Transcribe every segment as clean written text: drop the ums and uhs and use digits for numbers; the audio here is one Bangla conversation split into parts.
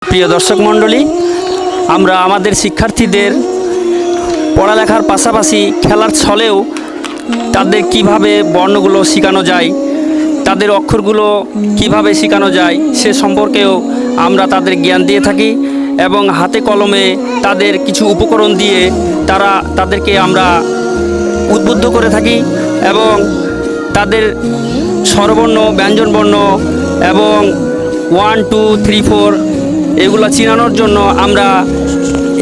প্রিয় দর্শক মণ্ডলী, আমরা আমাদের শিক্ষার্থীদের পড়ালেখার পাশাপাশি খেলার ছলেও তাদের কিভাবে বর্ণগুলো শেখানো যায়, তাদের অক্ষরগুলো কিভাবে শেখানো যায় সে সম্পর্কেও আমরা তাদের জ্ঞান দিয়ে থাকি এবং হাতে কলমে তাদের কিছু উপকরণ দিয়ে তাদেরকে আমরা উদ্বুদ্ধ করে থাকি এবং তাদের স্বরবর্ণ, ব্যঞ্জনবর্ণ এবং 1, 2, 3, 4 এগুলো চিনানোর জন্য আমরা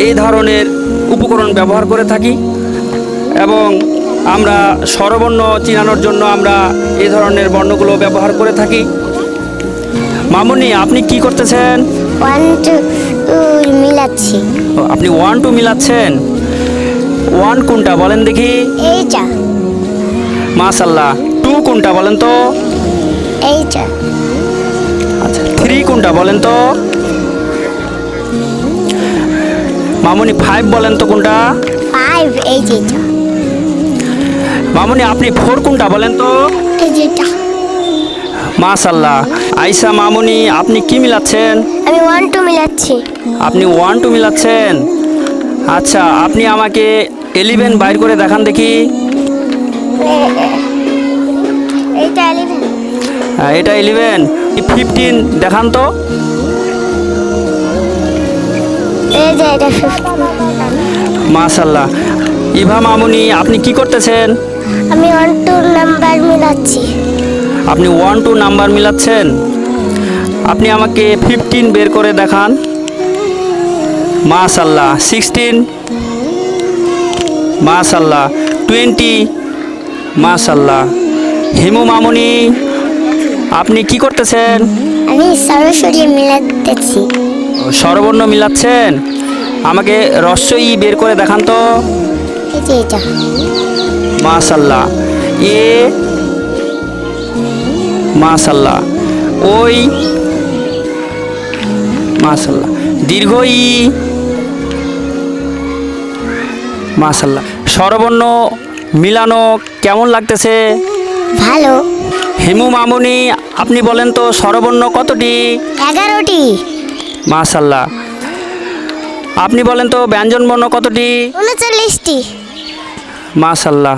এই ধরনের উপকরণ ব্যবহার করে থাকি এবং আমরা স্বরবর্ণ চিনানোর জন্য আমরা এই ধরনের বর্ণগুলো ব্যবহার করে থাকি। মামুনি, আপনি কি করতেছেন? 1, 2 মিলাচ্ছি। আপনি 1, 2 মিলাচ্ছেন। 1 কোনটা বলেন দেখি? এইটা। মাশাআল্লাহ। 2 কোনটা বলেন তো? এইটা। আচ্ছা, 3 কোনটা বলেন তো? মামুনি 5 বলেন তো কোনটা? 5 এই যেটা। মামুনি আপনি 4 কোনটা বলেন তো? এই যেটা। মাশাআল্লাহ। আয়শা, মামুনি আপনি কি মিলাচ্ছেন? আমি 1, 2 মিলাচ্ছি। আপনি 1, 2 মিলাচ্ছেন। আচ্ছা, আপনি আমাকে 11 বাইর করে দেখান দেখি। এইটা 11। এটা 11। 15 দেখান তো। এই যে এটা 15। মাশাআল্লাহ। ইভা, মামুনি আপনি কি করতেছেন? আমি 1, 2 নাম্বার মিলাচ্ছি। আপনি 1, 2 নাম্বার মিলাচ্ছেন। আপনি আমাকে 15 বের করে দেখান। মাশাআল্লাহ। 16। মাশাআল্লাহ। 20। মাশাআল্লাহ। হিমু, মামুনি আপনি কি করতেছেন? আমি সরাসরি মিলাতেছি। স্বরবর্ণ মিলাচ্ছেন। আমাকে রস্বই বের করে দেখান তো। এই যে এটা। মাশাআল্লাহ। এ। মাশাআল্লাহ। ওই। মাশাআল্লাহ। দীর্ঘ ই। মাশাআল্লাহ। স্বরবর্ণ মিলানো কেমন লাগতেছে? ভালো। হিমু, মামুনি আপনি বলেন তো স্বরবর্ণ কতটি? 11টি। মাশাআল্লাহ। আপনি বলেন তো ব্যঞ্জনবর্ণ কতটি? 39টি। মাশাআল্লাহ।